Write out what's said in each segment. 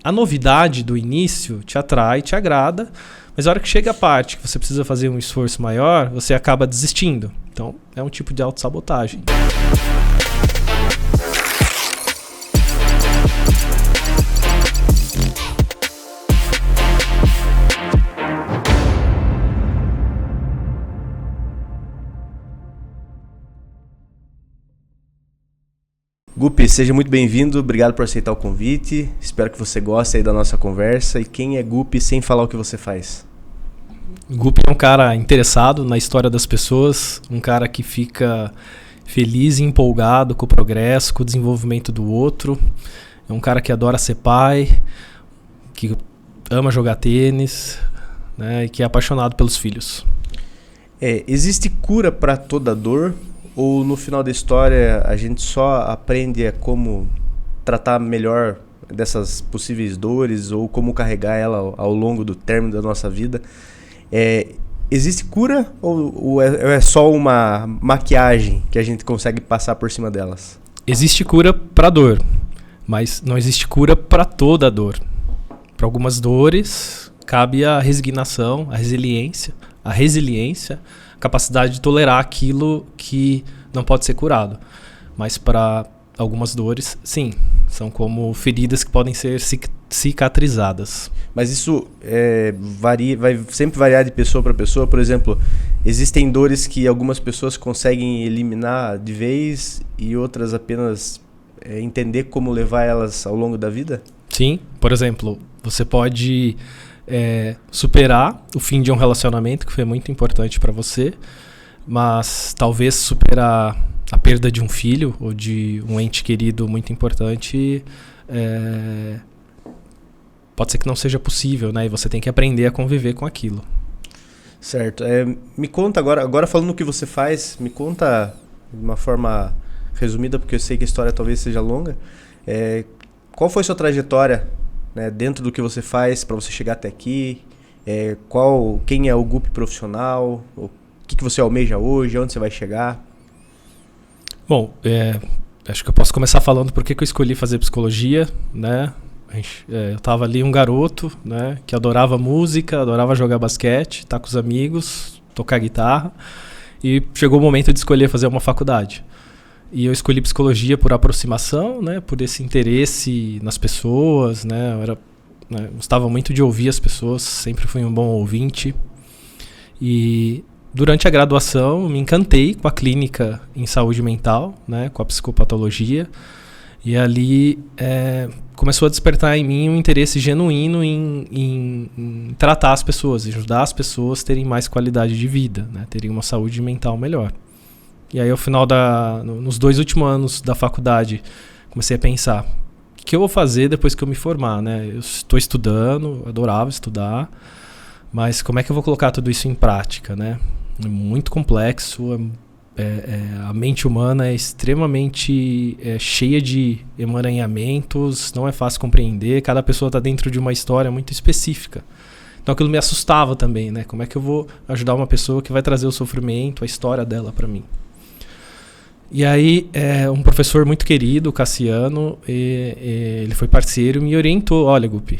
a novidade do início te atrai, te agrada, mas a hora que chega a parte que você precisa fazer um esforço maior, você acaba desistindo. Então, é um tipo de autossabotagem. Gupi, seja muito bem-vindo, obrigado por aceitar o convite, espero que você goste aí da nossa conversa. E quem é Gupi sem falar o que você faz? Gupi é um cara interessado na história das pessoas, um cara que fica feliz e empolgado com o progresso, com o desenvolvimento do outro. É um cara que adora ser pai, que ama jogar tênis, né, e que é apaixonado pelos filhos. Existe cura para toda dor? Ou no final da história a gente só aprende a como tratar melhor dessas possíveis dores ou como carregar ela ao longo do término da nossa vida? Existe cura ou é só uma maquiagem que a gente consegue passar por cima delas? Existe cura para dor, mas não existe cura para toda a dor. Para algumas dores cabe a resignação, a resiliência, a capacidade de tolerar aquilo que não pode ser curado. Mas para algumas dores, sim, são como feridas que podem ser cicatrizadas. Mas isso vai sempre variar de pessoa para pessoa. Por exemplo, existem dores que algumas pessoas conseguem eliminar de vez e outras apenas entender como levar elas ao longo da vida? Sim, por exemplo, você pode superar o fim de um relacionamento que foi muito importante para você, mas talvez superar a perda de um filho ou de um ente querido muito importante pode ser que não seja possível, né? E você tem que aprender a conviver com aquilo. Certo. Me conta agora falando o que você faz, me conta de uma forma resumida, porque eu sei que a história talvez seja longa. Qual foi sua trajetória, né, dentro do que você faz para você chegar até aqui? Quem é o Gupi profissional? O que você almeja hoje? Onde você vai chegar? Bom, acho que eu posso começar falando por que eu escolhi fazer psicologia, né? Eu estava ali um garoto, né, que adorava música, adorava jogar basquete, estar com os amigos, tocar guitarra, e chegou o momento de escolher fazer uma faculdade. E eu escolhi psicologia por aproximação, né, por esse interesse nas pessoas, né, gostava muito de ouvir as pessoas, sempre fui um bom ouvinte. E durante a graduação me encantei com a clínica em saúde mental, né, com a psicopatologia, e ali começou a despertar em mim um interesse genuíno em tratar as pessoas, ajudar as pessoas a terem mais qualidade de vida, né, terem uma saúde mental melhor. E aí, ao final nos 2 últimos anos da faculdade, comecei a pensar, o que eu vou fazer depois que eu me formar, né? Eu estou estudando, adorava estudar, mas como é que eu vou colocar tudo isso em prática, né? É muito complexo, a mente humana é extremamente cheia de emaranhamentos, não é fácil compreender, cada pessoa está dentro de uma história muito específica. Então aquilo me assustava também, né? Como é que eu vou ajudar uma pessoa que vai trazer o sofrimento, a história dela para mim? E aí, um professor muito querido, o Cassiano, ele foi parceiro e me orientou. Olha, Gupi,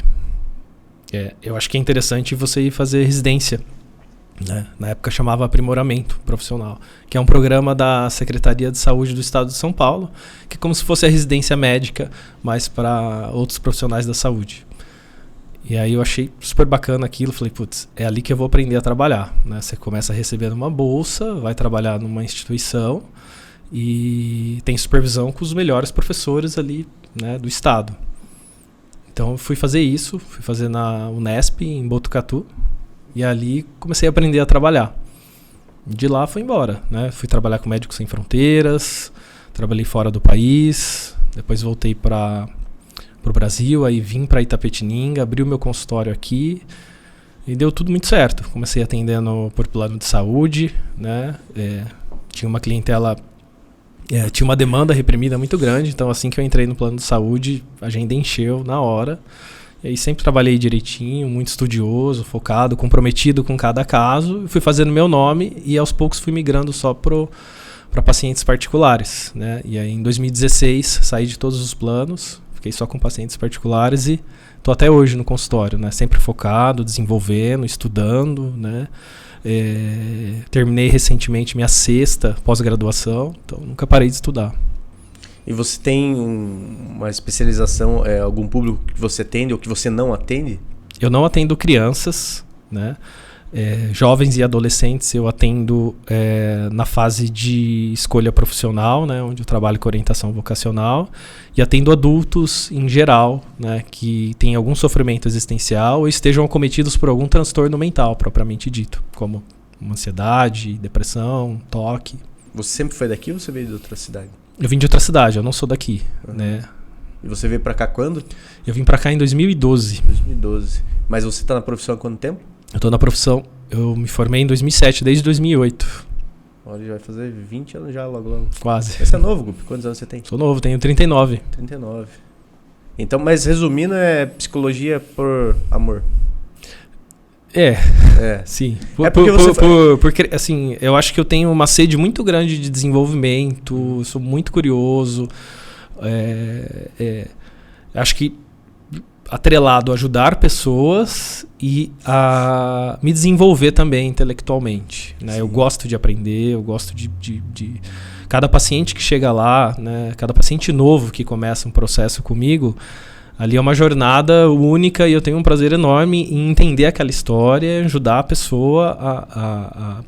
eu acho que é interessante você ir fazer residência, né? Na época chamava aprimoramento profissional, que é um programa da Secretaria de Saúde do Estado de São Paulo, que é como se fosse a residência médica, mas para outros profissionais da saúde. E aí eu achei super bacana aquilo, falei, putz, é ali que eu vou aprender a trabalhar, né? Você começa recebendo uma bolsa, vai trabalhar numa instituição e tem supervisão com os melhores professores ali, né, do estado. Então eu fui fazer isso, fui fazer na Unesp, em Botucatu, e ali comecei a aprender a trabalhar. De lá fui embora, né? Fui trabalhar com Médicos Sem Fronteiras, trabalhei fora do país, depois voltei para o Brasil, aí vim para Itapetininga, abri o meu consultório aqui e deu tudo muito certo. Comecei atendendo por plano de saúde, né? Tinha uma clientela, tinha uma demanda reprimida muito grande, então assim que eu entrei no plano de saúde, a agenda encheu na hora. E aí sempre trabalhei direitinho, muito estudioso, focado, comprometido com cada caso. Fui fazendo meu nome e aos poucos fui migrando só para pacientes particulares, né? E aí em 2016 saí de todos os planos, fiquei só com pacientes particulares e tô até hoje no consultório, né? Sempre focado, desenvolvendo, estudando, né? Terminei recentemente minha 6ª pós-graduação, então nunca parei de estudar. E você tem uma especialização, algum público que você atende ou que você não atende? Eu não atendo crianças, né? Jovens e adolescentes eu atendo na fase de escolha profissional, né? Onde eu trabalho com orientação vocacional, e atendo adultos em geral, né? Que têm algum sofrimento existencial ou estejam acometidos por algum transtorno mental, propriamente dito, como uma ansiedade, depressão, toque. Você sempre foi daqui ou você veio de outra cidade? Eu vim de outra cidade, eu não sou daqui, né? E você veio pra cá quando? Eu vim pra cá em 2012. 2012. Mas você tá na profissão há quanto tempo? Eu tô na profissão, eu me formei em 2007, desde 2008. Olha, vai fazer 20 anos já, logo. Quase. Você é novo, Gup? Quantos anos você tem? Sou novo, tenho 39. 39. Então, mas resumindo, é psicologia por amor. Sim. Porque, assim, eu acho que eu tenho uma sede muito grande de desenvolvimento, sou muito curioso. Acho que atrelado a ajudar pessoas e a me desenvolver também intelectualmente, né? Eu gosto de aprender, eu gosto de cada paciente que chega lá, né? Cada paciente novo que começa um processo comigo, ali é uma jornada única e eu tenho um prazer enorme em entender aquela história, ajudar a pessoa a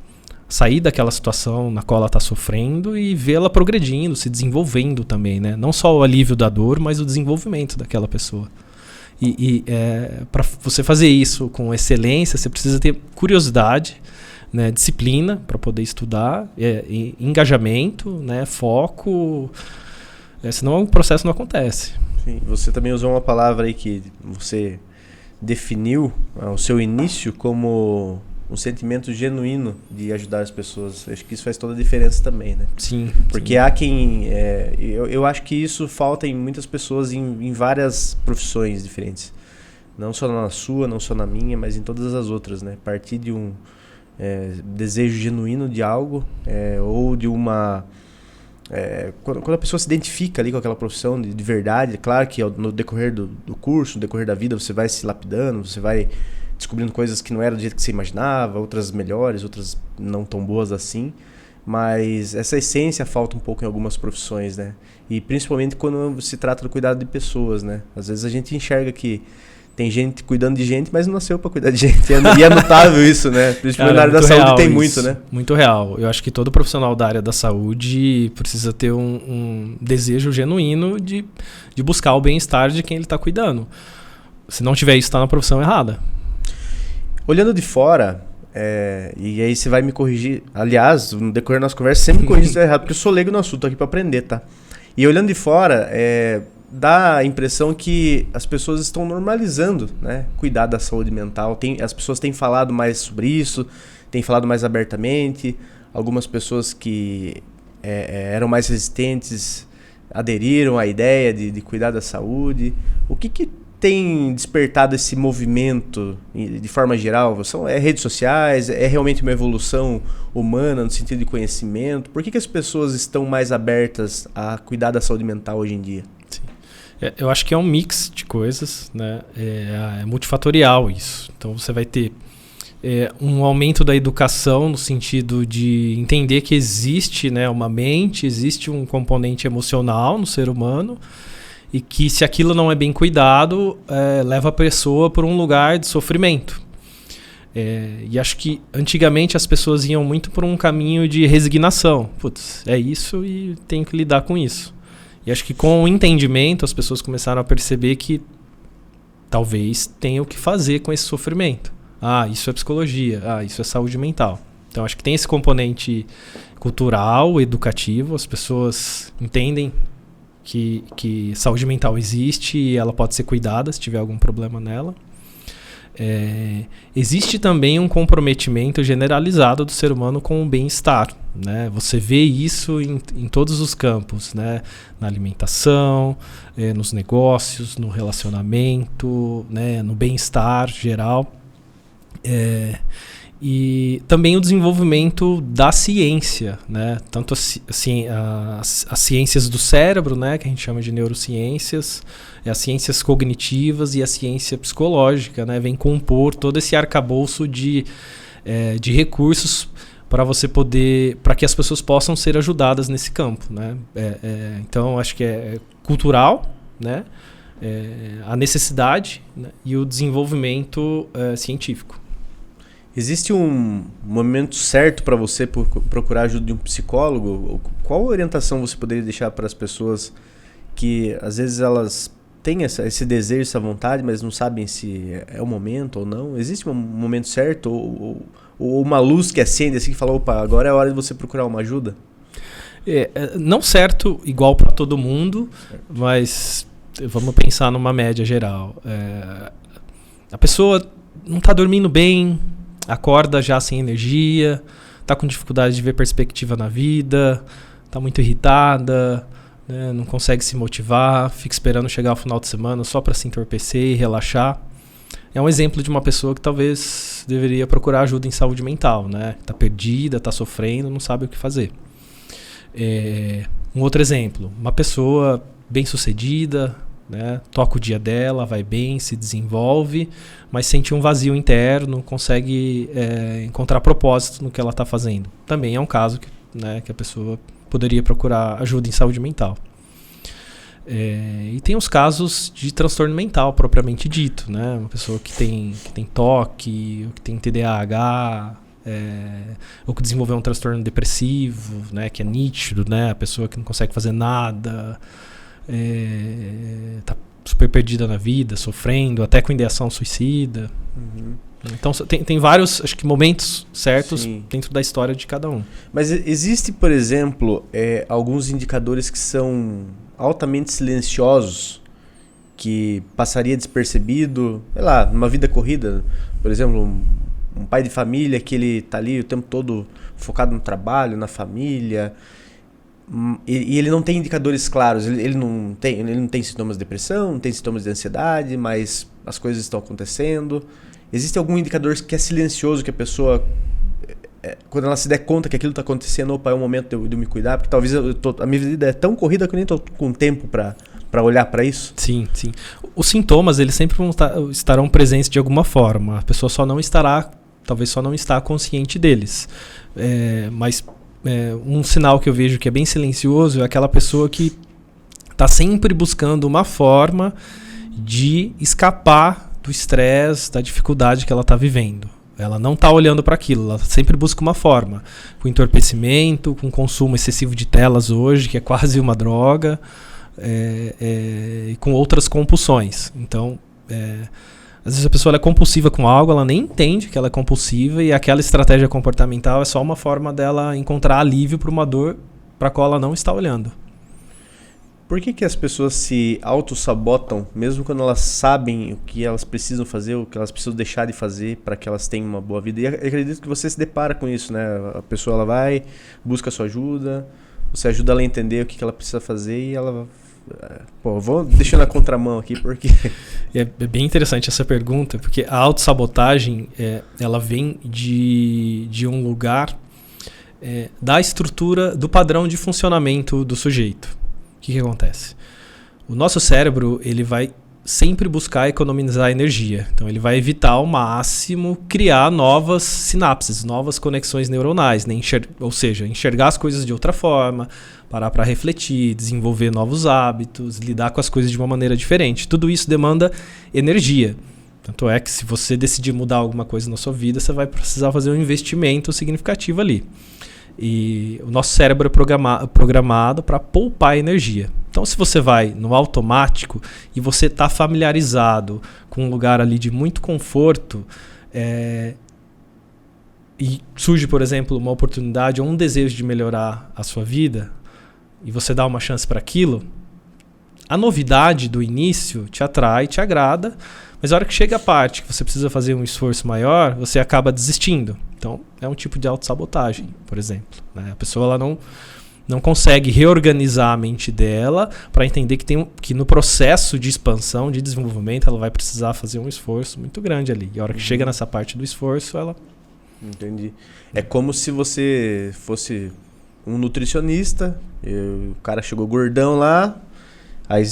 sair daquela situação na qual ela está sofrendo e vê-la progredindo, se desenvolvendo também, né? Não só o alívio da dor, mas o desenvolvimento daquela pessoa. Para você fazer isso com excelência, você precisa ter curiosidade, né, disciplina para poder estudar, engajamento, né, foco, senão o processo não acontece. Sim, você também usou uma palavra aí que você definiu o seu início como um sentimento genuíno de ajudar as pessoas. Acho que isso faz toda a diferença também, né? Sim. Porque há quem... eu acho que isso falta em muitas pessoas em várias profissões diferentes. Não só na sua, não só na minha, mas em todas as outras, né? Partir de um desejo genuíno de algo, ou de uma... quando a pessoa se identifica ali com aquela profissão de verdade, é claro que no decorrer do curso, no decorrer da vida, você vai se lapidando, você vai descobrindo coisas que não eram do jeito que você imaginava, outras melhores, outras não tão boas assim, mas essa essência falta um pouco em algumas profissões, né? E principalmente quando se trata do cuidado de pessoas, né? Às vezes a gente enxerga que tem gente cuidando de gente, mas não nasceu para cuidar de gente. E é notável isso, né? Principalmente na área da saúde tem muito, né? Muito real. Eu acho que todo profissional da área da saúde precisa ter um desejo genuíno de buscar o bem-estar de quem ele está cuidando. Se não tiver isso, está na profissão errada. Olhando de fora, e aí você vai me corrigir. Aliás, no decorrer da nossa conversa, sempre me corrige se estiver errado, porque eu sou leigo no assunto, tô aqui para aprender, tá? E olhando de fora, dá a impressão que as pessoas estão normalizando, né? Cuidar da saúde mental. As pessoas têm falado mais sobre isso, têm falado mais abertamente. Algumas pessoas que eram mais resistentes aderiram à ideia de cuidar da saúde. O que tem despertado esse movimento de forma geral? São redes sociais? É realmente uma evolução humana no sentido de conhecimento? Por que as pessoas estão mais abertas a cuidar da saúde mental hoje em dia? Sim. Eu acho que é um mix de coisas, né? É multifatorial isso. Então você vai ter um aumento da educação no sentido de entender que existe, né, uma mente, existe um componente emocional no ser humano, e que se aquilo não é bem cuidado, leva a pessoa por um lugar de sofrimento. E acho que antigamente as pessoas iam muito por um caminho de resignação. Putz, é isso e tenho que lidar com isso. E acho que com o entendimento as pessoas começaram a perceber que talvez tenha o que fazer com esse sofrimento. Isso é psicologia, isso é saúde mental. Então acho que tem esse componente cultural, educativo, as pessoas entendem que saúde mental existe e ela pode ser cuidada se tiver algum problema nela. Existe também um comprometimento generalizado do ser humano com o bem-estar, né? Você vê isso em todos os campos, né? Na alimentação, nos negócios, no relacionamento, né? No bem-estar geral. E também o desenvolvimento da ciência, né? Tanto as ciências do cérebro, né? Que a gente chama de neurociências, as ciências cognitivas e a ciência psicológica, né? Vem compor todo esse arcabouço de recursos para você poder, para que as pessoas possam ser ajudadas nesse campo, né? Então, acho que é cultural, né? A necessidade, né? E o desenvolvimento científico. Existe um momento certo para você procurar ajuda de um psicólogo? Qual orientação você poderia deixar para as pessoas que às vezes elas têm esse desejo, essa vontade, mas não sabem se é o momento ou não? Existe um momento certo ou uma luz que acende assim que fala, opa, agora é a hora de você procurar uma ajuda? Não certo igual para todo mundo, mas vamos pensar numa média geral. A pessoa não está dormindo bem, acorda já sem energia, está com dificuldade de ver perspectiva na vida, está muito irritada, né, não consegue se motivar, fica esperando chegar ao final de semana só para se entorpecer e relaxar. É um exemplo de uma pessoa que talvez deveria procurar ajuda em saúde mental, né? Está perdida, está sofrendo, não sabe o que fazer. Um outro exemplo, uma pessoa bem-sucedida, né, toca o dia dela, vai bem, se desenvolve, mas sente um vazio interno, consegue encontrar propósito no que ela está fazendo. Também é um caso que a pessoa poderia procurar ajuda em saúde mental. E tem os casos de transtorno mental propriamente dito, né? Uma pessoa que tem toque, ou que tem TDAH, ou que desenvolveu um transtorno depressivo, né? Que é nítido, né? A pessoa que não consegue fazer nada, tá super perdida na vida, sofrendo, até com ideação suicida. Uhum. Então tem vários, acho que, momentos certos, sim, dentro da história de cada um. Mas existe, por exemplo, alguns indicadores que são altamente silenciosos, que passaria despercebido, sei lá, numa vida corrida, por exemplo, um pai de família que ele tá ali o tempo todo focado no trabalho, na família, e ele não tem indicadores claros, ele não tem sintomas de depressão, não tem sintomas de ansiedade, mas as coisas estão acontecendo. Existe algum indicador que é silencioso, que a pessoa, quando ela se der conta que aquilo está acontecendo, opa, é o momento de eu me cuidar, porque talvez a minha vida é tão corrida que eu nem estou com tempo para olhar para isso? Sim, sim. Os sintomas, eles sempre estarão presentes de alguma forma. A pessoa talvez só não está consciente deles. Mas um sinal que eu vejo que é bem silencioso é aquela pessoa que está sempre buscando uma forma de escapar do estresse, da dificuldade que ela está vivendo. Ela não está olhando para aquilo, ela sempre busca uma forma. Com entorpecimento, com consumo excessivo de telas hoje, que é quase uma droga, e com outras compulsões. Então, às vezes a pessoa é compulsiva com algo, ela nem entende que ela é compulsiva, e aquela estratégia comportamental é só uma forma dela encontrar alívio para uma dor para a qual ela não está olhando. Por que as pessoas se auto-sabotam, mesmo quando elas sabem o que elas precisam fazer, o que elas precisam deixar de fazer para que elas tenham uma boa vida? E acredito que você se depara com isso, né? A pessoa ela vai, busca a sua ajuda, você ajuda ela a entender o que ela precisa fazer e ela... vou deixar na contramão aqui, porque... É bem interessante essa pergunta, porque a autossabotagem, ela vem de um lugar da estrutura, do padrão de funcionamento do sujeito. O que acontece? O nosso cérebro, ele vai sempre buscar economizar energia. Então, ele vai evitar ao máximo criar novas sinapses, novas conexões neuronais, né? Ou seja, enxergar as coisas de outra forma, parar para refletir, desenvolver novos hábitos, lidar com as coisas de uma maneira diferente. Tudo isso demanda energia. Tanto é que se você decidir mudar alguma coisa na sua vida, você vai precisar fazer um investimento significativo ali. E o nosso cérebro é programado para poupar energia. Então, se você vai no automático e você está familiarizado com um lugar ali de muito conforto, e surge, por exemplo, uma oportunidade ou um desejo de melhorar a sua vida, e você dá uma chance para aquilo, a novidade do início te atrai, te agrada, mas a hora que chega a parte que você precisa fazer um esforço maior, você acaba desistindo. Então, é um tipo de autossabotagem, por exemplo, né? A pessoa ela não consegue reorganizar a mente dela para entender que no processo de expansão, de desenvolvimento, ela vai precisar fazer um esforço muito grande ali. E a hora que chega nessa parte do esforço, ela Entendi. É como se você fosse um nutricionista, o cara chegou gordão lá, aí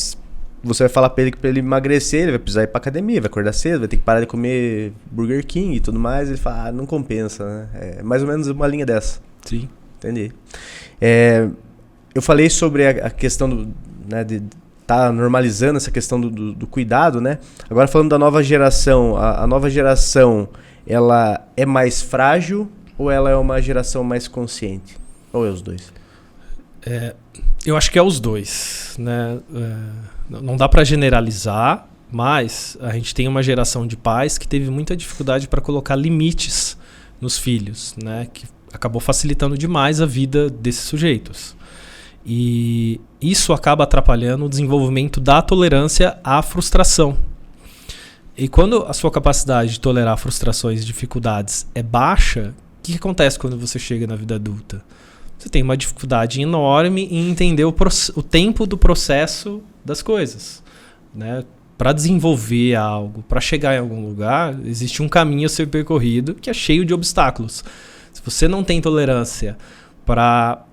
você vai falar pra ele emagrecer, ele vai precisar ir pra academia, vai acordar cedo, vai ter que parar de comer Burger King e tudo mais, ele fala, não compensa, né? É mais ou menos uma linha dessa. Sim. Entendi. Eu falei sobre a questão né, de estar normalizando essa questão do cuidado, né? Agora falando da nova geração, a nova geração, ela é mais frágil ou ela é uma geração mais consciente? Ou é os dois? Eu acho que é os dois, né? Não dá para generalizar, mas a gente tem uma geração de pais que teve muita dificuldade para colocar limites nos filhos, né? Que acabou facilitando demais a vida desses sujeitos. E isso acaba atrapalhando o desenvolvimento da tolerância à frustração. E quando a sua capacidade de tolerar frustrações e dificuldades é baixa, o que acontece quando você chega na vida adulta? Você tem uma dificuldade enorme em entender o tempo do processo das coisas, né? Para desenvolver algo, para chegar em algum lugar, existe um caminho a ser percorrido que é cheio de obstáculos. Se você não tem tolerância para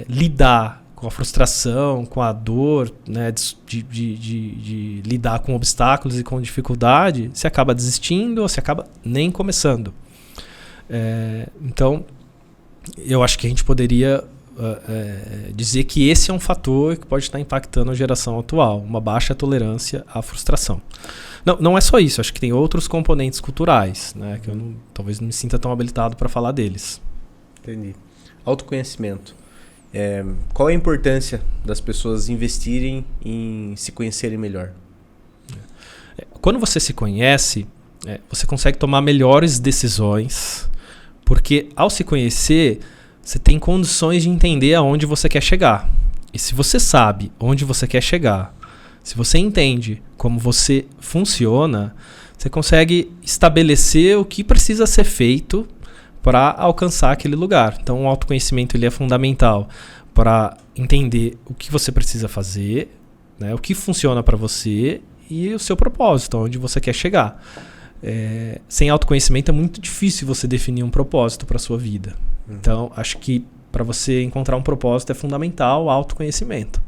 lidar com a frustração, com a dor, né, de lidar com obstáculos e com dificuldade, você acaba desistindo ou você acaba nem começando. Então, eu acho que a gente poderia dizer que esse é um fator que pode estar impactando a geração atual, uma baixa tolerância à frustração. Não é só isso, acho que tem outros componentes culturais, né, que eu talvez não me sinta tão habilitado para falar deles. Entendi. Autoconhecimento. Qual é a importância das pessoas investirem em se conhecerem melhor? Quando você se conhece, você consegue tomar melhores decisões, porque ao se conhecer, você tem condições de entender aonde você quer chegar. E se você sabe onde você quer chegar, se você entende como você funciona, você consegue estabelecer o que precisa ser feito para alcançar aquele lugar. Então, o autoconhecimento ele é fundamental para entender o que você precisa fazer, né, o que funciona para você e o seu propósito, onde você quer chegar. Sem autoconhecimento é muito difícil você definir um propósito para a sua vida. Então, acho que para você encontrar um propósito é fundamental o autoconhecimento.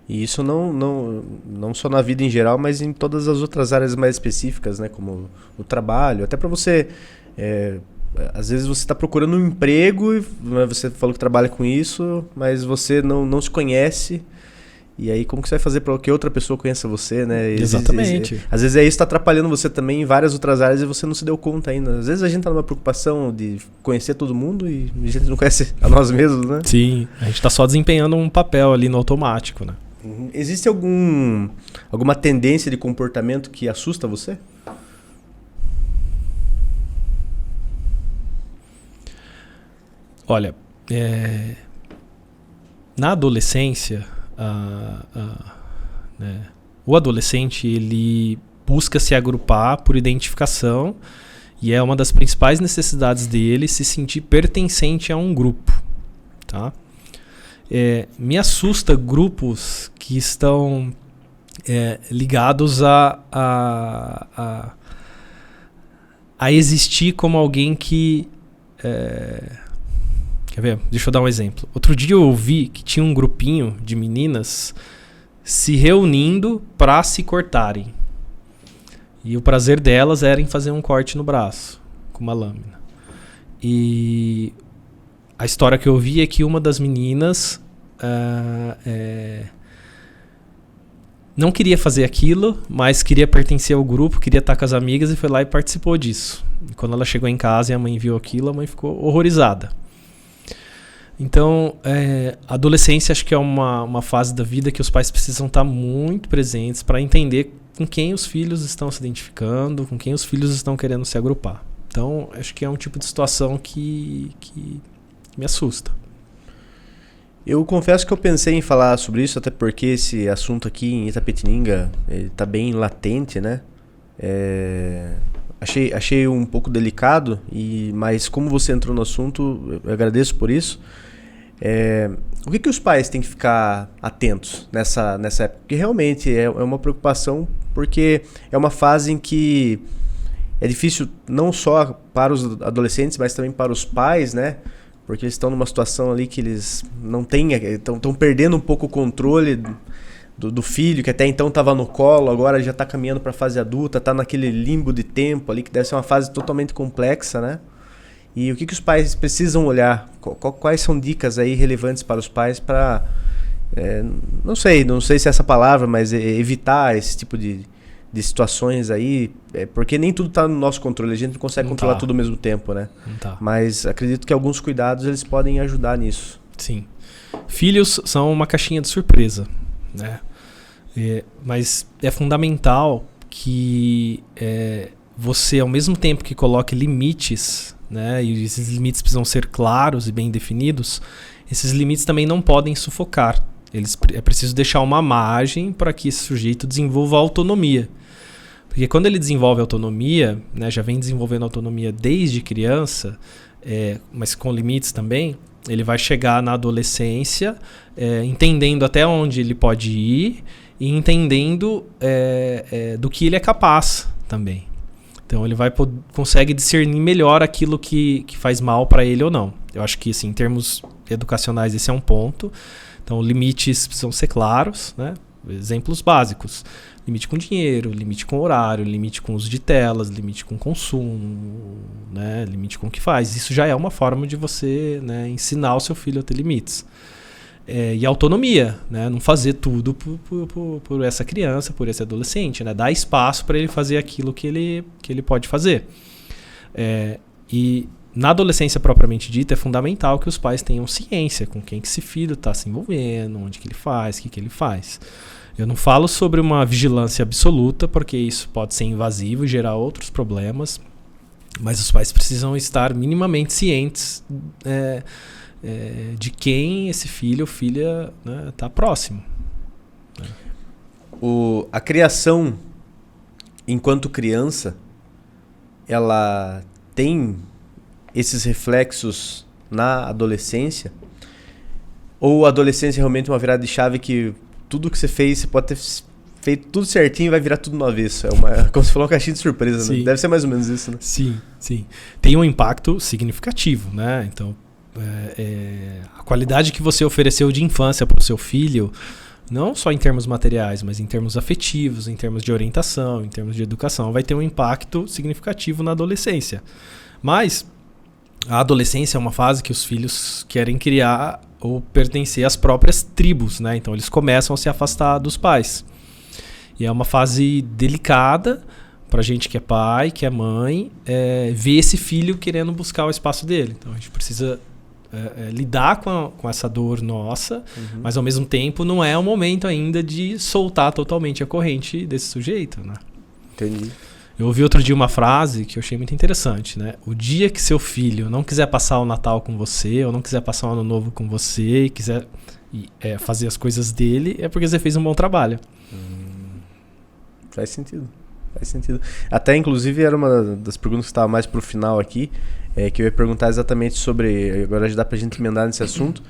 E isso não só na vida em geral, mas em todas as outras áreas mais específicas, né, como o trabalho, até para você... às vezes você está procurando um emprego e você falou que trabalha com isso, mas você não se conhece. E aí como que você vai fazer para que outra pessoa conheça você, né? Exatamente. Às vezes isso está atrapalhando você também em várias outras áreas e você não se deu conta ainda. Às vezes a gente está numa preocupação de conhecer todo mundo e a gente não conhece a nós mesmos, né? Sim, a gente está só desempenhando um papel ali no automático, né? Existe alguma tendência de comportamento que assusta você? Olha, na adolescência, né, o adolescente ele busca se agrupar por identificação e é uma das principais necessidades dele se sentir pertencente a um grupo. Tá? Me assusta grupos que estão ligados a existir como alguém que... Quer ver? Deixa eu dar um exemplo. Outro dia eu ouvi que tinha um grupinho de meninas se reunindo para se cortarem. E o prazer delas era em fazer um corte no braço, com uma lâmina. E a história que eu ouvi é que uma das meninas não queria fazer aquilo, mas queria pertencer ao grupo, queria estar com as amigas e foi lá e participou disso. E quando ela chegou em casa e a mãe viu aquilo, a mãe ficou horrorizada. Então, a adolescência acho que é uma fase da vida que os pais precisam estar muito presentes para entender com quem os filhos estão se identificando, com quem os filhos estão querendo se agrupar. Então, acho que é um tipo de situação que me assusta. Eu confesso que eu pensei em falar sobre isso, até porque esse assunto aqui em Itapetininga está bem latente, né? Achei um pouco delicado, mas como você entrou no assunto, eu agradeço por isso. O que os pais têm que ficar atentos nessa época? Porque realmente é uma preocupação, porque é uma fase em que é difícil não só para os adolescentes, mas também para os pais, né? Porque eles estão numa situação ali que eles não têm, estão perdendo um pouco o controle do filho, que até então estava no colo, agora já está caminhando para a fase adulta, está naquele limbo de tempo ali, que deve ser uma fase totalmente complexa, né? E o que os pais precisam olhar? Quais são dicas aí relevantes para os pais para, não sei se é essa palavra, mas evitar esse tipo de situações aí, porque nem tudo está no nosso controle, a gente não consegue controlar tudo ao mesmo tempo, né? Não tá. Mas acredito que alguns cuidados eles podem ajudar nisso. Sim. Filhos são uma caixinha de surpresa, né? Mas é fundamental que você, ao mesmo tempo que coloque limites, né, e esses limites precisam ser claros e bem definidos, esses limites também não podem sufocar. É preciso deixar uma margem para que esse sujeito desenvolva autonomia. Porque quando ele desenvolve autonomia, né, já vem desenvolvendo autonomia desde criança, mas com limites também, ele vai chegar na adolescência entendendo até onde ele pode ir e entendendo do que ele é capaz também. Então ele consegue discernir melhor aquilo que faz mal para ele ou não. Eu acho que assim, em termos educacionais esse é um ponto. Então limites precisam ser claros, né? Exemplos básicos. Limite com dinheiro, limite com horário, limite com uso de telas, limite com consumo, né? Limite com o que faz. Isso já é uma forma de você, né, ensinar o seu filho a ter limites. E autonomia, né? Não fazer tudo por essa criança, por esse adolescente, né? Dar espaço para ele fazer aquilo que ele pode fazer. E na adolescência propriamente dita é fundamental que os pais tenham ciência com quem que esse filho está se envolvendo, onde que ele faz, o que ele faz. Eu não falo sobre uma vigilância absoluta, porque isso pode ser invasivo e gerar outros problemas, mas os pais precisam estar minimamente cientes de quem esse filho ou filha está próximo. Né? A criação enquanto criança, ela tem esses reflexos na adolescência? Ou a adolescência é realmente uma virada de chave que tudo que você fez, você pode ter feito tudo certinho e vai virar tudo no avesso? Como você falou, uma caixinha de surpresa, né? Deve ser mais ou menos isso, né? Sim, sim. Tem um impacto significativo, né? Então, a qualidade que você ofereceu de infância para o seu filho, não só em termos materiais, mas em termos afetivos, em termos de orientação, em termos de educação, vai ter um impacto significativo na adolescência. Mas a adolescência é uma fase que os filhos querem criar ou pertencer às próprias tribos, né? Então eles começam a se afastar dos pais. E é uma fase delicada para a gente que é pai, que é mãe, ver esse filho querendo buscar o espaço dele. Então a gente precisa lidar com essa dor nossa, mas ao mesmo tempo não é o momento ainda de soltar totalmente a corrente desse sujeito, né? Entendi. Eu ouvi outro dia uma frase que eu achei muito interessante, né? O dia que seu filho não quiser passar o Natal com você, ou não quiser passar o Ano Novo com você, e quiser fazer as coisas dele, é porque você fez um bom trabalho. Faz sentido. Até, inclusive, era uma das perguntas que estava mais pro final aqui, que eu ia perguntar exatamente sobre, agora já dá pra gente emendar nesse assunto,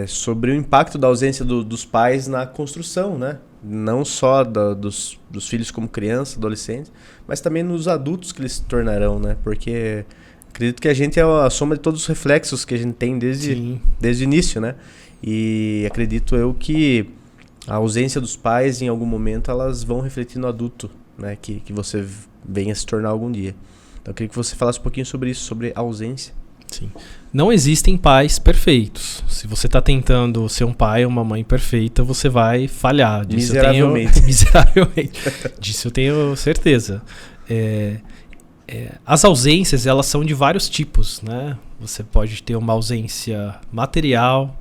sobre o impacto da ausência dos pais na construção, né? Não só dos filhos como criança, adolescentes, mas também nos adultos que eles se tornarão, né? Porque acredito que a gente é a soma de todos os reflexos que a gente tem desde o início, né? E acredito eu que a ausência dos pais, em algum momento, elas vão refletir no adulto, né? Que você venha se tornar algum dia. Então eu queria que você falasse um pouquinho sobre isso, sobre a ausência. Sim. Não existem pais perfeitos. Se você está tentando ser um pai ou uma mãe perfeita, você vai falhar. Miseravelmente. Miseravelmente. Disso eu tenho certeza. As ausências, elas são de vários tipos, né? Você pode ter uma ausência material,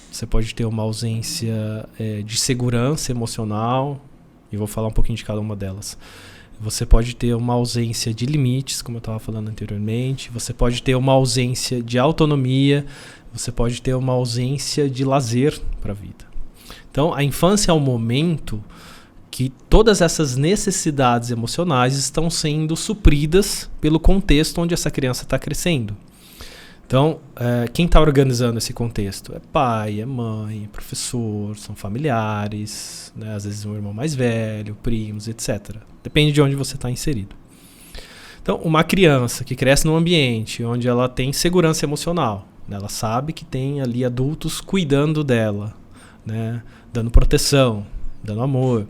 você pode ter uma ausência de segurança emocional, e vou falar um pouquinho de cada uma delas. Você pode ter uma ausência de limites, como eu estava falando anteriormente. Você pode ter uma ausência de autonomia. Você pode ter uma ausência de lazer para a vida. Então, a infância é o momento que todas essas necessidades emocionais estão sendo supridas pelo contexto onde essa criança está crescendo. Então, quem está organizando esse contexto? É pai, é mãe, é professor, são familiares, né? Às vezes um irmão mais velho, primos, etc. Depende de onde você está inserido. Então, uma criança que cresce num ambiente onde ela tem segurança emocional, né? Ela sabe que tem ali adultos cuidando dela, né? Dando proteção, dando amor,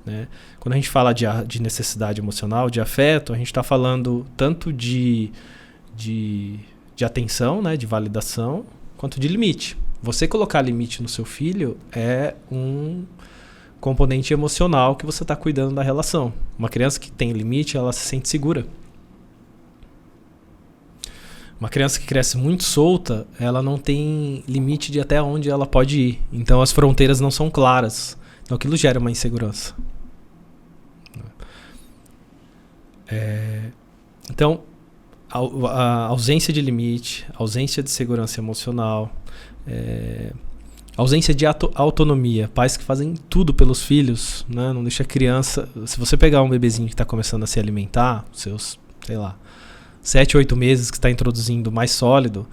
né? Quando a gente fala de necessidade emocional, de afeto, a gente está falando tanto de atenção, né? De validação, quanto de limite. Você colocar limite no seu filho é um componente emocional que você está cuidando da relação. Uma criança que tem limite, ela se sente segura. Uma criança que cresce muito solta, ela não tem limite de até onde ela pode ir. Então as fronteiras não são claras. Então aquilo gera uma insegurança. Então, a ausência de limite, a ausência de segurança emocional, a ausência de autonomia. Pais que fazem tudo pelos filhos, né? Não deixa a criança... Se você pegar um bebezinho que está começando a se alimentar, seus, sei lá, 7, 8 meses que está introduzindo mais sólido,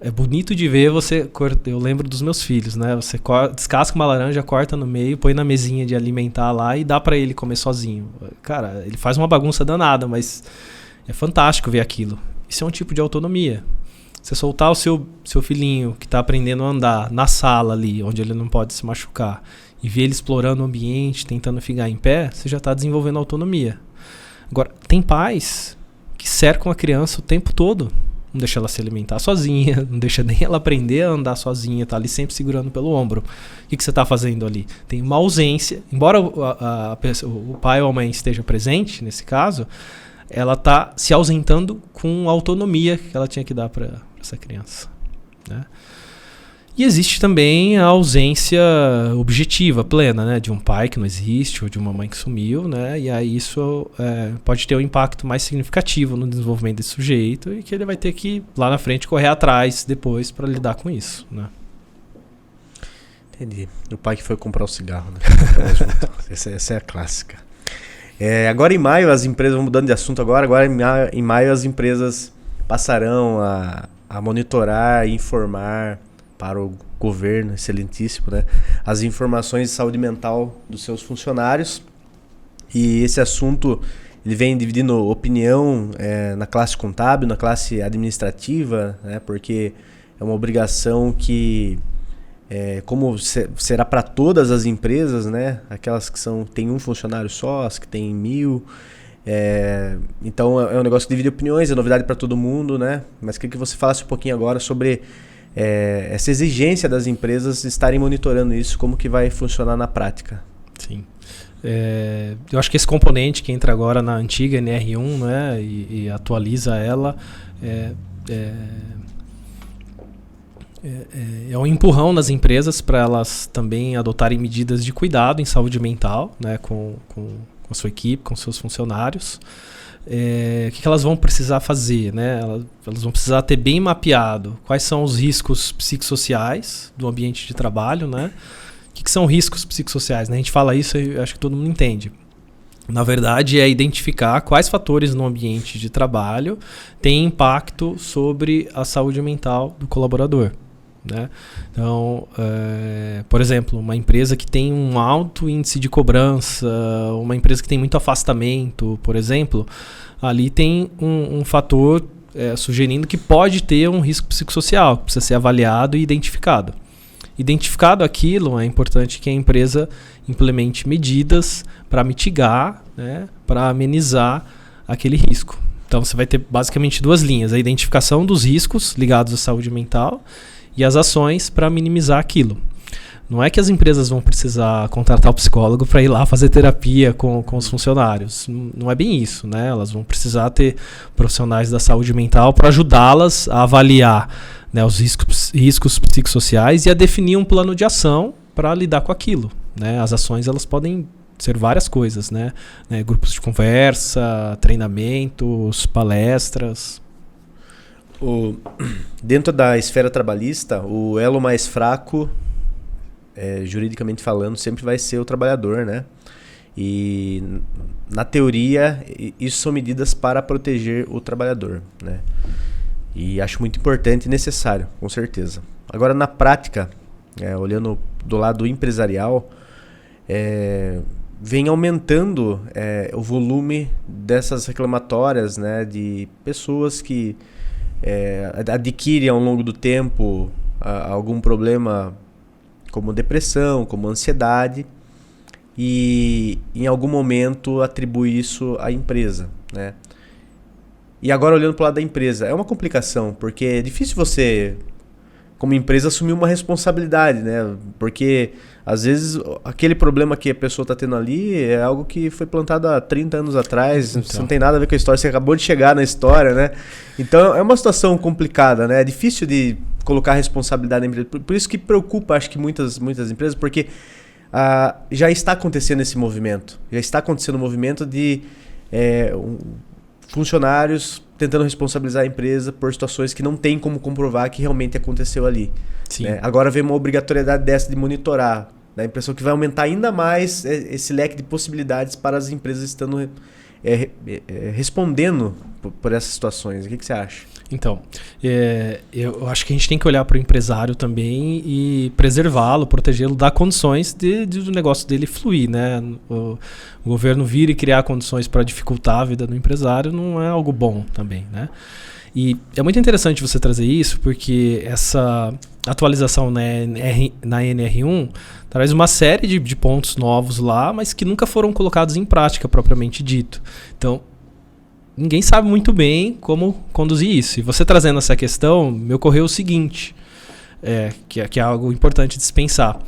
é bonito de ver você... Eu lembro dos meus filhos, né? Você descasca uma laranja, corta no meio, põe na mesinha de alimentar lá e dá para ele comer sozinho. Cara, ele faz uma bagunça danada, mas é fantástico ver aquilo. Isso é um tipo de autonomia. Você soltar o seu filhinho que está aprendendo a andar na sala ali, onde ele não pode se machucar, e ver ele explorando o ambiente, tentando ficar em pé, você já está desenvolvendo autonomia. Agora, tem pais que cercam a criança o tempo todo. Não deixa ela se alimentar sozinha, não deixa nem ela aprender a andar sozinha, tá ali sempre segurando pelo ombro. O que você está fazendo ali? Tem uma ausência, embora o pai ou a mãe esteja presente, nesse caso, ela está se ausentando com a autonomia que ela tinha que dar para essa criança, né? E existe também a ausência objetiva, plena, né? De um pai que não existe ou de uma mãe que sumiu, né? E aí isso pode ter um impacto mais significativo no desenvolvimento desse sujeito e que ele vai ter que, lá na frente, correr atrás depois para lidar com isso, né? Entendi. O pai que foi comprar o cigarro, né? Essa é a clássica. Agora em maio, as empresas, mudando de assunto agora em maio as empresas passarão a monitorar e informar para o governo, excelentíssimo, né, as informações de saúde mental dos seus funcionários. E esse assunto ele vem dividindo opinião na classe contábil, na classe administrativa, né, porque é uma obrigação que, como será para todas as empresas, né, aquelas que tem um funcionário só, as que têm 1.000... então é um negócio que divide opiniões, é novidade para todo mundo, né? Mas queria que você falasse um pouquinho agora sobre essa exigência das empresas estarem monitorando isso, como que vai funcionar na prática. Sim. Eu acho que esse componente que entra agora na antiga NR1, né, e atualiza ela, é um empurrão nas empresas para elas também adotarem medidas de cuidado em saúde mental, né, com a sua equipe, com seus funcionários. O que elas vão precisar fazer, né? Elas vão precisar ter bem mapeado quais são os riscos psicossociais do ambiente de trabalho, né? O que são riscos psicossociais, né? A gente fala isso e acho que todo mundo entende. Na verdade, é identificar quais fatores no ambiente de trabalho têm impacto sobre a saúde mental do colaborador, né? Então, por exemplo, uma empresa que tem um alto índice de cobrança, uma empresa que tem muito afastamento, por exemplo, ali tem um fator sugerindo que pode ter um risco psicossocial, que precisa ser avaliado e identificado. Identificado aquilo, é importante que a empresa implemente medidas para mitigar, né, para amenizar aquele risco. Então você vai ter basicamente duas linhas: a identificação dos riscos ligados à saúde mental e as ações para minimizar aquilo. Não é que as empresas vão precisar contratar o psicólogo para ir lá fazer terapia com os funcionários. Não é bem isso, né? Elas vão precisar ter profissionais da saúde mental para ajudá-las a avaliar, né, os riscos psicossociais e a definir um plano de ação para lidar com aquilo, né? As ações elas podem ser várias coisas, né? Grupos de conversa, treinamentos, palestras. Dentro da esfera trabalhista, o elo mais fraco, juridicamente falando, sempre vai ser o trabalhador, né? E na teoria, isso são medidas para proteger o trabalhador, né? E acho muito importante e necessário, com certeza. Agora, na prática, olhando do lado empresarial, vem aumentando o volume dessas reclamatórias, né, de pessoas que adquirem ao longo do tempo algum problema como depressão, como ansiedade, e em algum momento atribui isso à empresa, né? E agora olhando para o lado da empresa, é uma complicação, porque é difícil você, como empresa, assumir uma responsabilidade, né? Porque às vezes aquele problema que a pessoa está tendo ali é algo que foi plantado há 30 anos atrás, então, não tem nada a ver com a história, você acabou de chegar na história, né? Então é uma situação complicada, né? É difícil de colocar a responsabilidade na empresa. Por isso que preocupa, acho que muitas empresas, porque já está acontecendo esse movimento. Já está acontecendo o movimento de funcionários tentando responsabilizar a empresa por situações que não tem como comprovar que realmente aconteceu ali. Sim. Né? Agora vem uma obrigatoriedade dessa de monitorar. Dá a impressão que vai aumentar ainda mais esse leque de possibilidades para as empresas estando respondendo por essas situações. O que você acha? Então, eu acho que a gente tem que olhar para o empresário também e preservá-lo, protegê-lo, dar condições do negócio dele fluir, né? O governo vir e criar condições para dificultar a vida do empresário não é algo bom também, né? E é muito interessante você trazer isso, porque essa atualização na NR1 traz uma série de pontos novos lá, mas que nunca foram colocados em prática, propriamente dito. Então, ninguém sabe muito bem como conduzir isso. E você trazendo essa questão, me ocorreu o seguinte, que é algo importante de se pensar.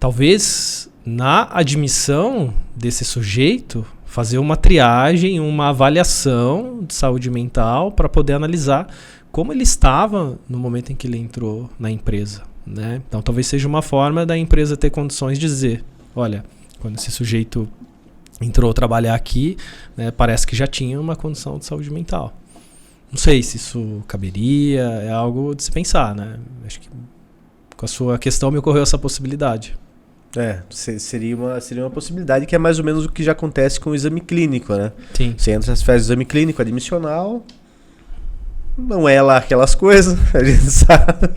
Talvez na admissão desse sujeito, fazer uma triagem, uma avaliação de saúde mental para poder analisar como ele estava no momento em que ele entrou na empresa, né? Então talvez seja uma forma da empresa ter condições de dizer, olha, quando esse sujeito entrou trabalhar aqui, né, parece que já tinha uma condição de saúde mental. Não sei se isso caberia, é algo de se pensar, né? Acho que com a sua questão me ocorreu essa possibilidade. Seria uma possibilidade, que é mais ou menos o que já acontece com o exame clínico, né? Sim. Você entra, faz o exame clínico admissional, não é lá aquelas coisas, a gente sabe.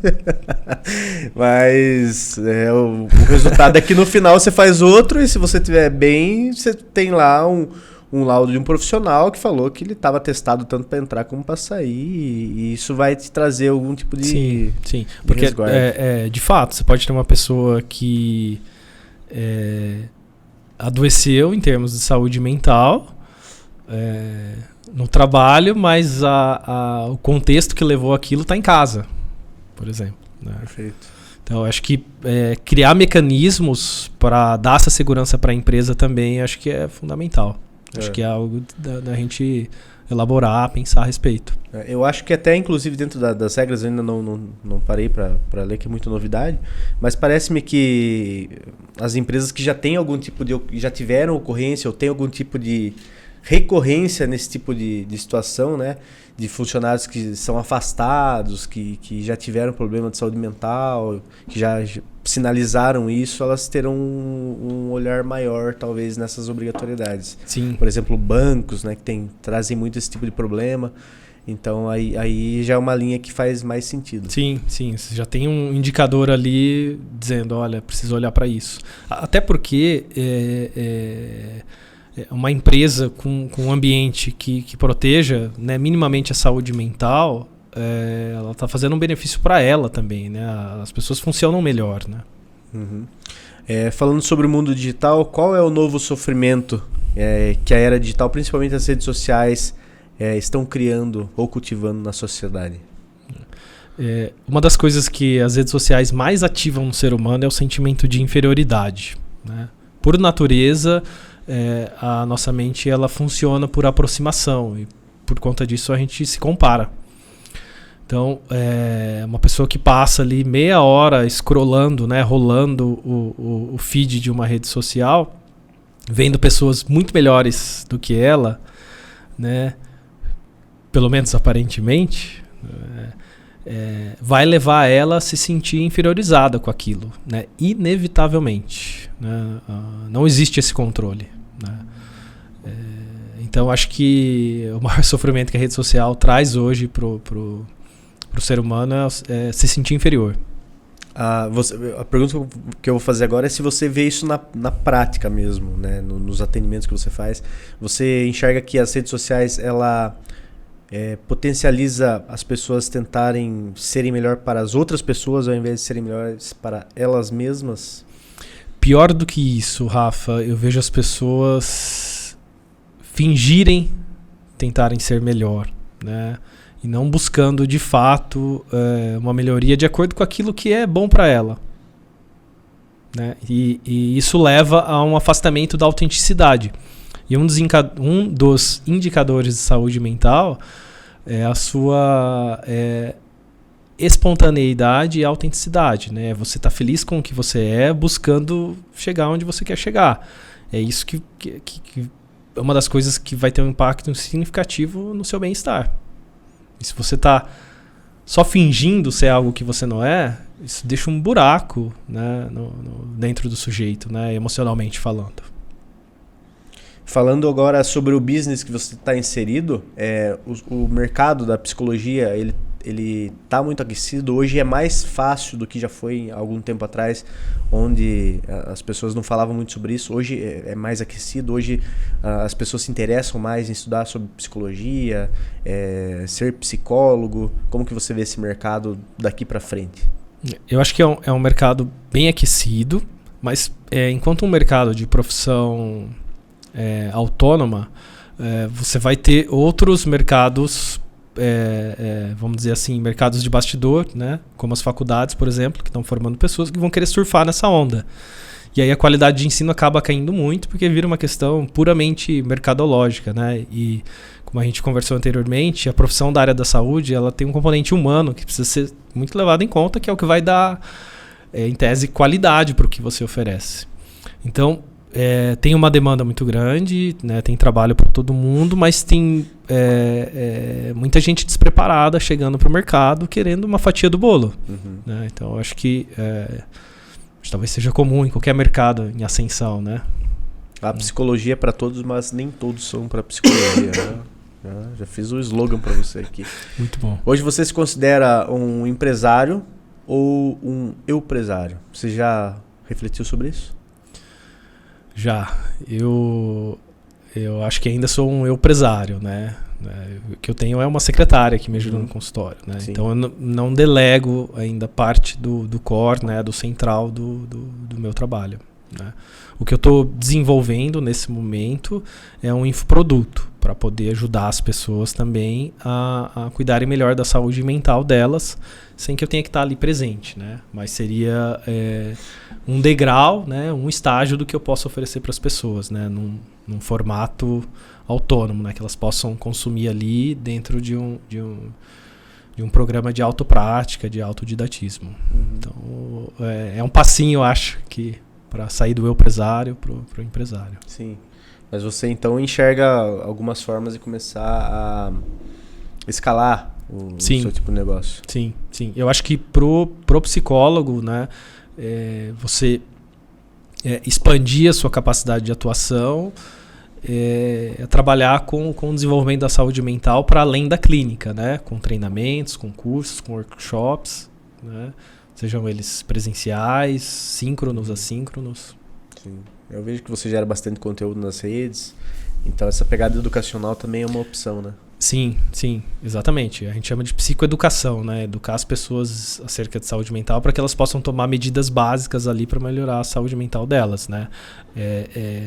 Mas o resultado é que no final você faz outro, e se você estiver bem, você tem lá um laudo de um profissional que falou que ele estava testado tanto para entrar como para sair, e isso vai te trazer algum tipo de sim. Porque de fato, você pode ter uma pessoa que adoeceu em termos de saúde mental no trabalho, mas o contexto que levou aquilo está em casa, por exemplo, né? Perfeito. Então, acho que criar mecanismos para dar essa segurança para a empresa também acho que é fundamental. Acho que é algo da gente elaborar, pensar a respeito. Eu acho que até, inclusive, dentro das regras, eu ainda não parei para ler, que é muita novidade, mas parece-me que as empresas que já têm algum tipo já tiveram ocorrência ou têm algum tipo de recorrência nesse tipo de situação, né? De funcionários que são afastados, que já tiveram problema de saúde mental, que já sinalizaram isso, elas terão um olhar maior, talvez, nessas obrigatoriedades. Sim. Por exemplo, bancos, né, que trazem muito esse tipo de problema. Então, aí já é uma linha que faz mais sentido. Sim. Você já tem um indicador ali dizendo, olha, preciso olhar para isso. Até porque uma empresa com um ambiente que proteja, né, minimamente a saúde mental, ela está fazendo um benefício para ela também, né? As pessoas funcionam melhor, né? Uhum. Falando sobre o mundo digital, qual é o novo sofrimento que a era digital, principalmente as redes sociais, estão criando ou cultivando na sociedade? Uma das coisas que as redes sociais mais ativam no ser humano é o sentimento de inferioridade, né? Por natureza, a nossa mente ela funciona por aproximação, e por conta disso a gente se compara. Então, uma pessoa que passa ali meia hora scrollando, né, rolando o feed de uma rede social, vendo pessoas muito melhores do que ela, né, pelo menos aparentemente, vai levar ela a se sentir inferiorizada com aquilo, né, inevitavelmente, né, não existe esse controle, né. Então, acho que o maior sofrimento que a rede social traz hoje pro ser humano é se sentir inferior. A pergunta que eu vou fazer agora é se você vê isso na prática mesmo, né? Nos atendimentos que você faz. Você enxerga que as redes sociais, ela potencializa as pessoas tentarem serem melhor para as outras pessoas ao invés de serem melhores para elas mesmas? Pior do que isso, Rafa, eu vejo as pessoas fingirem tentarem ser melhor, né? E não buscando de fato uma melhoria de acordo com aquilo que é bom para ela, né? E isso leva a um afastamento da autenticidade. E um dos indicadores de saúde mental é a sua espontaneidade e autenticidade, né? Você está feliz com o que você é, buscando chegar onde você quer chegar. É isso que é uma das coisas que vai ter um impacto significativo no seu bem-estar. E se você está só fingindo ser algo que você não é, isso deixa um buraco, né, dentro do sujeito, né, emocionalmente falando. Falando agora sobre o business que você está inserido, o mercado da psicologia, ele está muito aquecido. Hoje é mais fácil do que já foi há algum tempo atrás, onde as pessoas não falavam muito sobre isso. Hoje é mais aquecido. Hoje as pessoas se interessam mais em estudar sobre psicologia, ser psicólogo. Como que você vê esse mercado daqui para frente? Eu acho que é um mercado bem aquecido, mas enquanto um mercado de profissão autônoma, você vai ter outros mercados, vamos dizer assim, mercados de bastidor, né? Como as faculdades, por exemplo, que estão formando pessoas que vão querer surfar nessa onda. E aí a qualidade de ensino acaba caindo muito, porque vira uma questão puramente mercadológica, né? E como a gente conversou anteriormente, a profissão da área da saúde, ela tem um componente humano que precisa ser muito levado em conta, que é o que vai dar, em tese, qualidade para o que você oferece. Então, tem uma demanda muito grande, né? Tem trabalho para todo mundo, mas tem muita gente despreparada chegando para o mercado querendo uma fatia do bolo. Uhum. Né? Então, eu acho que talvez seja comum em qualquer mercado em ascensão, né? A psicologia é para todos, mas nem todos são para psicologia. Né? Já fiz o slogan para você aqui. Muito bom. Hoje você se considera um empresário ou um eupresário? Você já refletiu sobre isso? Já. Eu acho que ainda sou um eupresário, né? O que eu tenho é uma secretária que me ajuda no consultório, né? Então eu não delego ainda parte do core, né? Do central do meu trabalho, né? O que eu estou desenvolvendo nesse momento é um infoproduto para poder ajudar as pessoas também a cuidarem melhor da saúde mental delas, sem que eu tenha que estar ali presente, né? Mas seria um degrau, né? Um estágio do que eu posso oferecer para as pessoas, né? Num formato autônomo, né? Que elas possam consumir ali dentro de um programa de autoprática, de autodidatismo. Uhum. Então, é um passinho, eu acho, que para sair do eupresário para o empresário. Sim. Mas você então enxerga algumas formas de começar a escalar o seu tipo de negócio? Sim, sim. Eu acho que pro psicólogo, né, você expandir a sua capacidade de atuação, trabalhar com o desenvolvimento da saúde mental para além da clínica, né, com treinamentos, com cursos, com workshops, né, sejam eles presenciais, síncronos, assíncronos. Sim. Eu vejo que você gera bastante conteúdo nas redes, então essa pegada educacional também é uma opção, né? Sim, sim, exatamente. A gente chama de psicoeducação, né? Educar as pessoas acerca de saúde mental para que elas possam tomar medidas básicas ali para melhorar a saúde mental delas, né?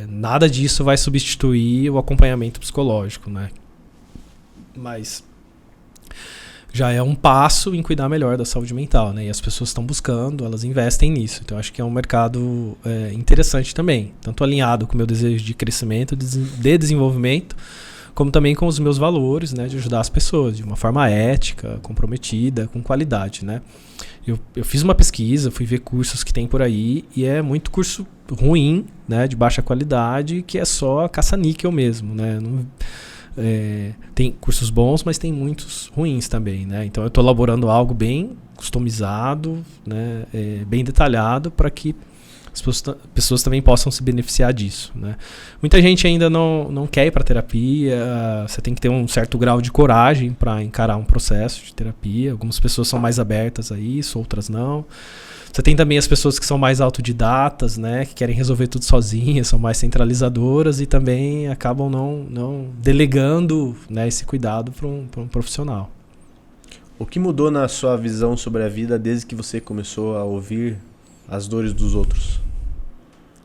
Nada disso vai substituir o acompanhamento psicológico, né? Mas já é um passo em cuidar melhor da saúde mental, né? E as pessoas estão buscando, elas investem nisso. Então, acho que é um mercado interessante também. Tanto alinhado com o meu desejo de crescimento, de desenvolvimento, como também com os meus valores, né? De ajudar as pessoas de uma forma ética, comprometida, com qualidade, né? Eu fiz uma pesquisa, fui ver cursos que tem por aí, e é muito curso ruim, né? De baixa qualidade, que é só caça-níquel mesmo, né? Tem cursos bons, mas tem muitos ruins também, né? Então eu estou elaborando algo bem customizado, né? Bem detalhado para que as pessoas também possam se beneficiar disso, né? Muita gente ainda não quer ir para terapia, você tem que ter um certo grau de coragem para encarar um processo de terapia. Algumas pessoas são mais abertas a isso, outras não. Você tem também as pessoas que são mais autodidatas, né, que querem resolver tudo sozinhas, são mais centralizadoras e também acabam não delegando, né, esse cuidado para um profissional. O que mudou na sua visão sobre a vida desde que você começou a ouvir as dores dos outros?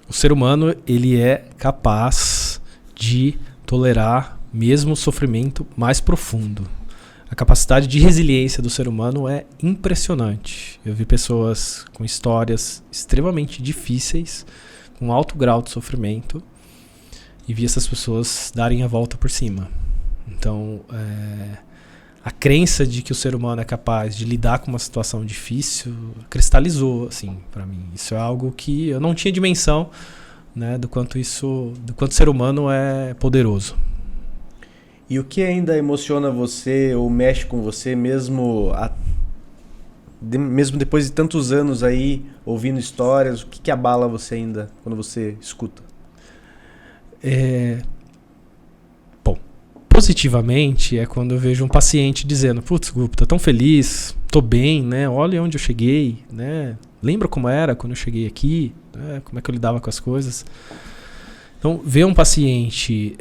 O ser humano, ele é capaz de tolerar mesmo o sofrimento mais profundo. A capacidade de resiliência do ser humano é impressionante. Eu vi pessoas com histórias extremamente difíceis, com alto grau de sofrimento, e vi essas pessoas darem a volta por cima. Então, a crença de que o ser humano é capaz de lidar com uma situação difícil cristalizou, assim, para mim. Isso é algo que eu não tinha dimensão, né, do quanto o ser humano é poderoso. E o que ainda emociona você ou mexe com você mesmo depois de tantos anos aí ouvindo histórias? O que abala você ainda quando você escuta? Bom, positivamente é quando eu vejo um paciente dizendo: putz, Guto, tô tão feliz, tô bem, né? Olha onde eu cheguei, né? Lembra como era quando eu cheguei aqui, né? Como é que eu lidava com as coisas? Então, ver um paciente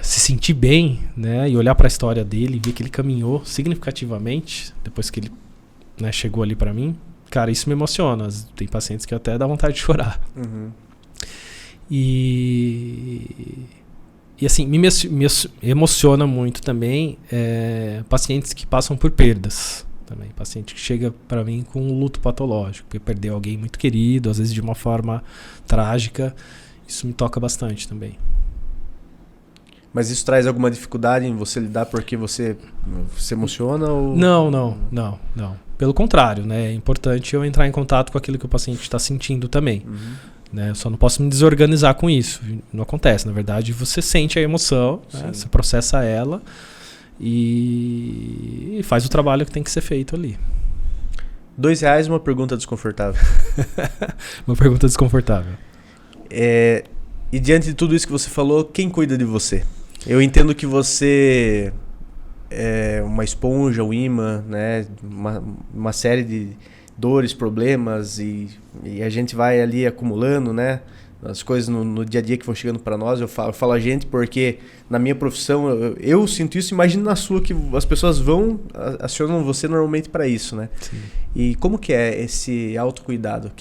se sentir bem, né, e olhar para a história dele, ver que ele caminhou significativamente depois que ele, né, chegou ali para mim, cara, isso me emociona. Tem pacientes que até dá vontade de chorar. Uhum. E assim, me emociona muito também pacientes que passam por perdas. Também, paciente que chega para mim com um luto patológico, que perdeu alguém muito querido, às vezes de uma forma trágica. Isso me toca bastante também. Mas isso traz alguma dificuldade em você lidar porque você se emociona? Ou... Não. Pelo contrário, né? É importante eu entrar em contato com aquilo que o paciente está sentindo também. Uhum. Né? Eu só não posso me desorganizar com isso. Não acontece. Na verdade, você sente a emoção, né? Você processa ela e faz o trabalho que tem que ser feito ali. R$2, uma pergunta desconfortável. Uma pergunta desconfortável. E diante de tudo isso que você falou, quem cuida de você? Eu entendo que você é uma esponja, um imã, né? Uma série de dores, problemas e a gente vai ali acumulando, né? As coisas no dia a dia que vão chegando para nós. Eu falo a gente porque na minha profissão eu sinto isso. Imagino na sua que as pessoas acionam você normalmente para isso, né? Sim. E como que é esse autocuidado?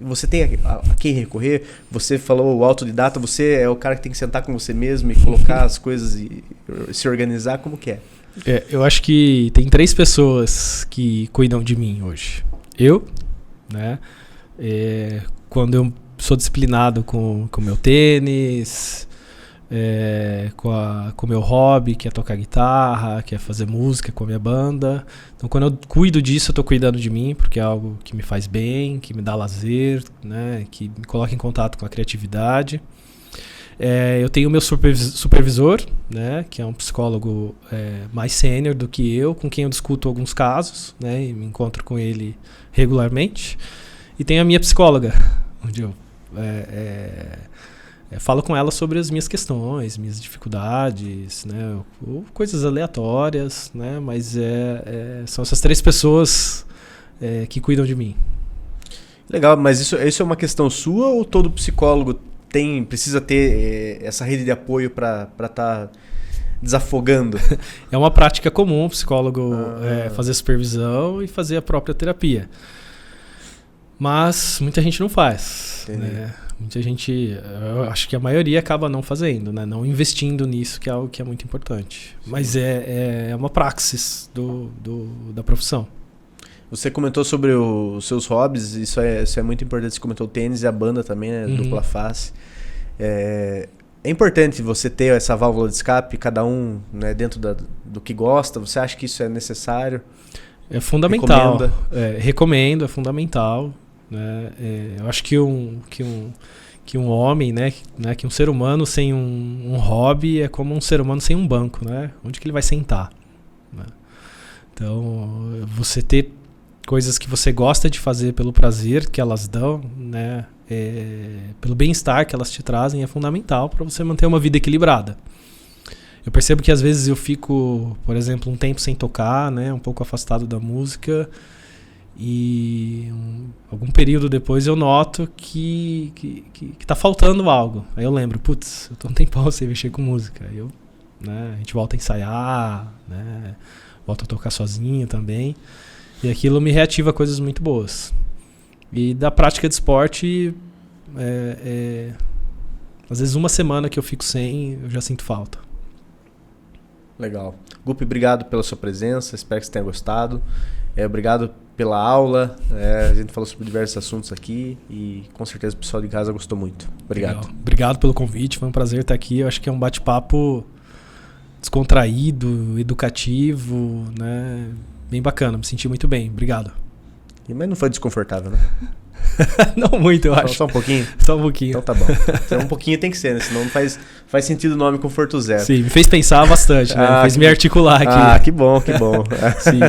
Você tem a quem recorrer? Você falou o autodidata, você é o cara que tem que sentar com você mesmo e colocar as coisas e se organizar. Como que é? Eu acho que tem 3 pessoas que cuidam de mim hoje. Eu, né? Quando eu sou disciplinado com o meu tênis, com o meu hobby, que é tocar guitarra, que é fazer música com a minha banda. Então, quando eu cuido disso, eu estou cuidando de mim, porque é algo que me faz bem, que me dá lazer, né, que me coloca em contato com a criatividade. Eu tenho o meu supervisor, né, que é um psicólogo mais sênior do que eu, com quem eu discuto alguns casos, né, e me encontro com ele regularmente. E tenho a minha psicóloga, onde eu falo com ela sobre as minhas questões, minhas dificuldades, né, ou coisas aleatórias, né, mas são essas 3 pessoas que cuidam de mim. Legal, mas isso é uma questão sua ou todo psicólogo precisa ter essa rede de apoio para estar desafogando? É uma prática comum o psicólogo fazer supervisão e fazer a própria terapia. Mas muita gente não faz. Né? Muita gente, eu acho que a maioria acaba não fazendo, né? Não investindo nisso, que é algo que é muito importante. Sim. Mas é uma praxis da profissão. Você comentou sobre os seus hobbies, isso é muito importante. Você comentou o tênis e a banda também, né? Dupla face. É importante você ter essa válvula de escape, cada um, né, dentro do que gosta. Você acha que isso é necessário? É fundamental. Recomendo, é fundamental. Né? Eu acho que um homem, né, que um ser humano sem um hobby é como um ser humano sem um banco, né? Onde que ele vai sentar? Né? Então, você ter coisas que você gosta de fazer pelo prazer que elas dão, né, pelo bem-estar que elas te trazem, é fundamental para você manter uma vida equilibrada. Eu percebo que às vezes eu fico, por exemplo, um tempo sem tocar, né, um pouco afastado da música, e algum período depois eu noto que tá faltando algo. Aí eu lembro, putz, eu tô um tempão sem mexer com música. Aí a gente volta a ensaiar, né, volta a tocar sozinho também, e aquilo me reativa coisas muito boas. E da prática de esporte, às vezes uma semana que eu fico sem, eu já sinto falta. Legal. Gupi, obrigado pela sua presença, espero que você tenha gostado. Obrigado pela aula, a gente falou sobre diversos assuntos aqui e com certeza o pessoal de casa gostou muito. Obrigado. Legal. Obrigado pelo convite, foi um prazer estar aqui. Eu acho que é um bate-papo descontraído, educativo, né? Bem bacana, me senti muito bem. Obrigado. Mas não foi desconfortável, né? Não muito, eu acho. Só um pouquinho? Só um pouquinho. Então tá bom. Então, um pouquinho tem que ser, né? Senão não faz sentido o nome Conforto Zero. Sim, me fez pensar bastante, né? Fez me articular aqui. Que bom, que bom. Sim.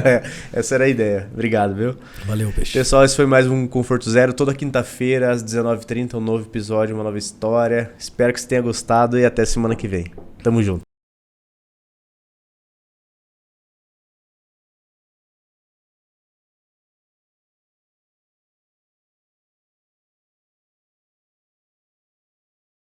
Essa era a ideia. Obrigado, viu? Valeu, peixe. Pessoal, esse foi mais um Conforto Zero. Toda quinta-feira, às 19h30, um novo episódio, uma nova história. Espero que você tenha gostado e até semana que vem. Tamo junto.